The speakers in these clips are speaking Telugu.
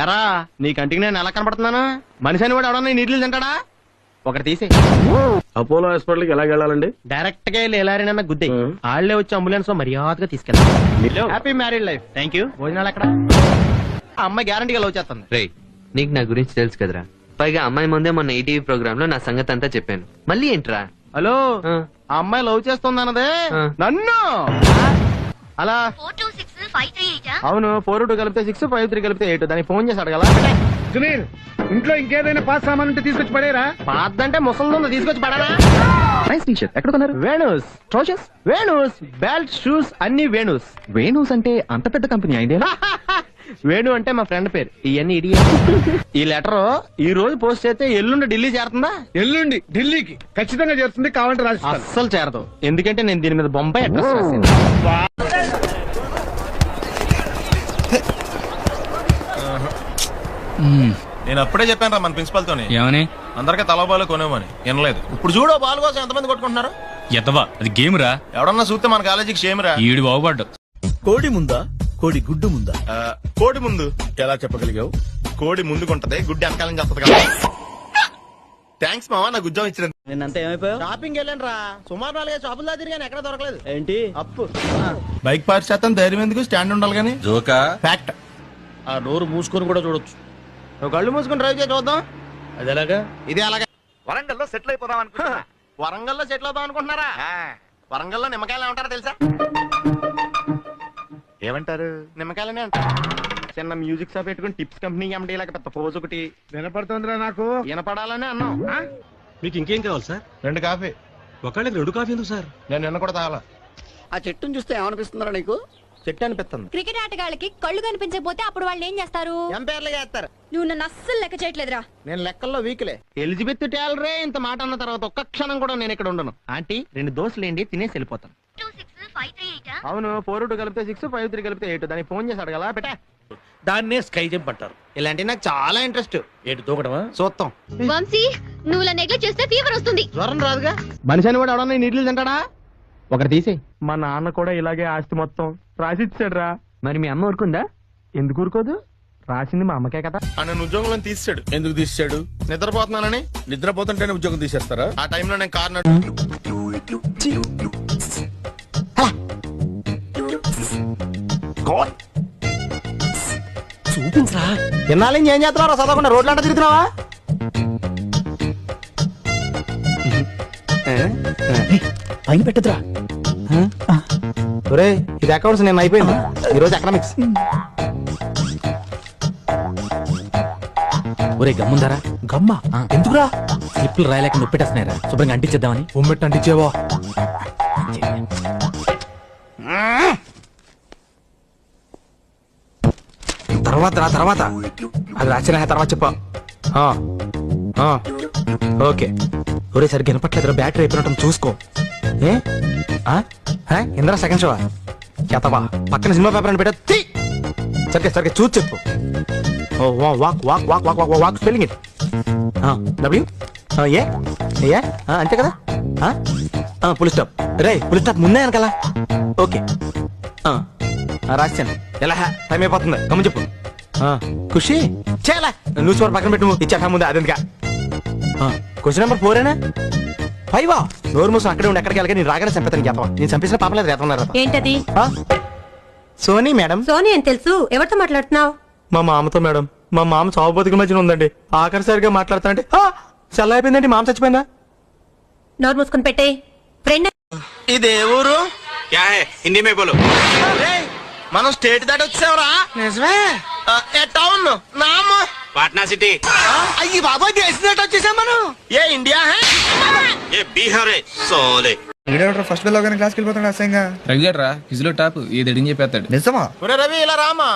ఎరా నీ కంటికి నేను ఎలా కనపడుతున్నాను? మనిషి అని వాడు ఎవడన్నా నీళ్ళు తింటాడా? ఒకటి తీసి అపోలో హాస్పిటల్కి ఎలా వెళ్ళాలండి? డైరెక్ట్ గా వెళ్ళారనే గుద్దే వాళ్ళే వచ్చి అంబులెన్స్ లో మర్యాదగా తీసుకెళ్ళాలి. Happy married life. Thank you. భోజనాలు ఎక్కడ? అమ్మాయి గ్యారంటీగా లవ్ చేస్తుంది. రేయ్, నీకు నా గురించి తెలుసు కదరా. పైగా అమ్మాయి ముందే మొన్న ఈటీవీ ప్రోగ్రామ్ లో నా సంగతి అంతా చెప్పాను. మళ్ళీ ఏంట్రా? హలో, ఆ అమ్మాయి లవ్ చేస్తుంది అన్నదే నన్ను. అలా అవును, 4-2 కలిపితే 6, 5-3 కలిపితే 8. దానికి ఫోన్ చేసి అడగల. సునీల్, ఇంట్లో ఇంకేదైనా పాస్ సామాన్ ఉంటే తీసుకొచ్చి పడేరా. పాదంటే ముసలి తీసుకొచ్చి పడారా? Nice T shirt. ఎక్కడ కొన్నారు? వేణూస్ ట్రౌజర్స్, వేణూస్ బెల్ట్, షూస్ అన్ని వేణూస్. వేణూస్ అంటే అంత పెద్ద కంపెనీ అయిందే. వేణు అంటే మా ఫ్రెండ్ పేరు. ఇవన్నీ ఇడియా. ఈ లెటర్ ఈ రోజు పోస్ట్ చేస్తే ఎల్లుండి ఢిల్లీ చేరుతుందా? ఎల్లుండి ఢిల్లీకి ఖచ్చితంగా చేరుతుంది. కావాలంటే రాజస్థాన్. అస్సలు చేరదు. ఎందుకంటే నేను దీని మీద బొంబాయి అడ్రస్ రాశాను. నేను అప్పుడే చెప్పాను రా మన ప్రిన్సిపల్ తోని. ఏమని? అందరికీ తల బాలు కొనేమని. వినలేదు. ఇప్పుడు చూడు బాల్ కోసం ఎంతమంది కొట్టుకుంటున్నారు. ఎత్తవా, అది గేమ్ రా. ఎవడన్నా చూస్తే మన కాలేజీకి షేమ్ రా. ఈడు బాగుపడ్డు. కోడి ముందా కోడి గుడ్డు ముందా? కోడి ముందు. ఎలా చెప్పగలిగావు? కోడి ముందుకుంటది, గుడ్డి వెనకాలని చేస్తుంది కదా. థ్యాంక్స్ మావా, నాకు ఉద్యోగం ఇచ్చిన. నిన్నంతా ఏమైపోయావు? షాపింగ్ వెళ్ళాను రా. సుమారు 4 షాపులు దా తిరిగాను, ఎక్కడ దొరకలేదు. ఏంటి అప్పు? బైక్ పార్క్ చేస్తాను, ధైర్యం ఎందుకు? స్టాండ్ ఉండాలి కానీ. జోకా? ఫ్యాక్ట్. ఆ నోరు మూసుకొని కూడా చూడొచ్చు. నువ్వు కళ్ళు మూసుకుని డ్రైవ్ చేసి చూద్దాం. అది ఎలాగా? ఇది అలాగే. వరంగల్లో సెటిల్ అయిపోదాం అనుకుంటున్నా. వరంగల్లో సెటిల్ అవుదాం అనుకుంటున్నారా? వరంగల్లో నిమ్మకాయలు ఏమంటారా తెలుసా? ఏమంటారు? నిమ్మకాయలనే అంటారు. చిన్న మ్యూజిక్ షాప్ పెట్టుకుని టిప్స్ కంపెనీ ఎండి లాగా పెద్ద పోజ్ ఒకటి వినపడుతుందిరా నాకు. వినపడాలని అన్నాం. మీకు ఇంకేం కావాలి సార్? 2 కాఫీ. ఒకళ్ళకి 2 కాఫీ ఎందుకు సార్? నేను నిన్న కూడా తాగాల. ఆ చెట్టును చూస్తే ఏమనిపిస్తుందా నీకు? చెట్టు అనిపిస్తుంది. క్రికెట్ ఆటగాళ్ళకి కళ్ళు కనిపించకపోతే అప్పుడు వాళ్ళు ఏం చేస్తారు? ఎంపైర్లుగా వేస్తారు. నువ్వు నన్ను అస్సలు లెక్క చేయట్లేదురా. నేను లెక్కల్లో వీక్లే. ఎలిజబెత్ టేలరే ఇంత మాట అన్న తర్వాత ఒక్క క్షణం కూడా నేను ఇక్కడ ఉండను. ఆంటీ 2 దోశలు ఏంటి, తినేసి వెళ్ళిపోతాను. అవును, 4-2 కలిపితే 6, 5-3 కలిపితే 8. దానికి ఫోన్ చేసి అడగల. బెటా దాన్నే స్కై జంప్ అంటారు. ఇలాంటి నాకు చాలా ఇంట్రెస్ట్. ఏంటి దూకడమా? చూస్తాం. వంశీ, నువ్వు ఇలా నెగ్లెక్ట్ చేస్తే ఫీవర్ వస్తుంది. జ్వరం రాదుగా. మనిషి అని వాడు ఎవడన్నా నీళ్ళు తింటాడా? ఒకటి తీసి. మా నాన్న కూడా ఇలాగే ఆస్తి మొత్తం రాసిచ్చాడు రా. మరి మీ అమ్మ ఊరుకుందా? ఎందుకు ఊరుకోదు? రాసింది మా అమ్మకే కదా. నన్ను ఉద్యోగంలో తీసాడు. ఎందుకు తీసాడు? నిద్రపోతున్నానని. నిద్రపోతుంటేనే ఉద్యోగం తీసేస్తారా? ఆ టైంలో నేను కారు చూపించరా. ఎన్నాళ్ళు ఏం చేస్తున్నారా? చదవకుండా రోడ్లు అంట తిరుగుతున్నావా? పైన పెట్టదురా. ఒరే, ఇది అకౌంట్స్, నేను అయిపోయింది. ఈరోజు ఎకనామిక్స్. ఒరే గమ్ముందారా. గమ్మా ఎందుకురా? స్లిప్లు రాయలేక నొప్పెట్టేస్తున్నారా? శుభ్రంగా అంటించేద్దామని. ఉమ్మెట్టు అంటించేవో. తర్వాత అది రాసిన తర్వాత చెప్పా. ఓకే. ఒరే సరిగ్గా వినపట్లేదురా. బ్యాటరీ అయిపోయినట్టు చూసుకో. ఇంద్రా సెకండ్ షో చేతవా? పక్కన సినిమా పేపర్ అని పెట్టా. సరిగ్గా చూసి చెప్పు. Walk walk walk walk walk walk spelling it. W A అంతే కదా. Full stop. రే ఫుల్ స్టాప్ ముందే అనకలా. ఓకే రాశాను. ఎలా టైం అయిపోతుంది, కమ్మ చెప్పు. ఖుషి చేయాలా? న్యూస్ పేపర్ పక్కన పెట్టు. ఇచ్చా ముందే అదెందుక. Question number 4 5. నోరు మూసం అక్కడే ఉండి ఎక్కడికి వెళ్ళగా నేను రాగానే చంపేతాను. చేతవా? నేను చంపేసిన పాపలేదు. రేతన్నారు. ఏంటది? Sony madam. సోనీ అని తెలుసు. ఎవరితో మాట్లాడుతున్నావు? మా మామతో మేడం. మా మామ చావు బతుకుల మధ్యన ఉందండి. ఆఖరిసరిగా మాట్లాడుతానంటే చల్ల అయిపోయిందండి. మామ చచ్చిపోయిందా? నోరు మూసుకుని పెట్టే. ఫ్రెండ్ ఇదే ఊరు? హిందీ మే బోలో. మనం స్టేట్ దాటి వచ్చావురా. నిజమే. టౌన్ నామ పాట్నా సిటీ. అయ్యి బాబా దేశం దాటి వచ్చేసాం మనం. ఏ ఇండియా ఏ బీహారే సోలే. ఫస్ట్ బెల్ అవగానే క్లాస్కి వెళ్ళిపోతాడు. అసహ్యంగా రెగ్యులర్ రా. ఫిజిలో టాప్ ఏది అడిగి చెప్పేస్తాడు. నిజమా? ఒరే రవి, ఇలా రామా.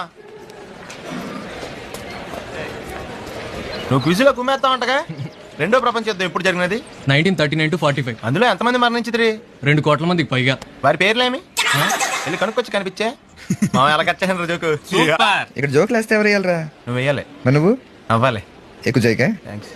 నువ్వు క్విజ్లో కుమ్మేస్తావంటగా. 2వ ప్రపంచ యుద్ధం ఎప్పుడు జరిగినది? 1939 to 45. అందులో ఎంతమంది మరణించిద్రి? 2 కోట్ల మందికి పైగా. వారి పేర్లేమి? వెళ్ళి కనుక్కొచ్చి కనిపించే. మా ఎలా కచ్చాను జోకు. ఇక్కడ జోకులు వేస్తే ఎవరు వేయాలరా? నువ్వు వేయాలి. మరి నువ్వు అవ్వాలి. ఎక్కువ జోకే. థ్యాంక్స్.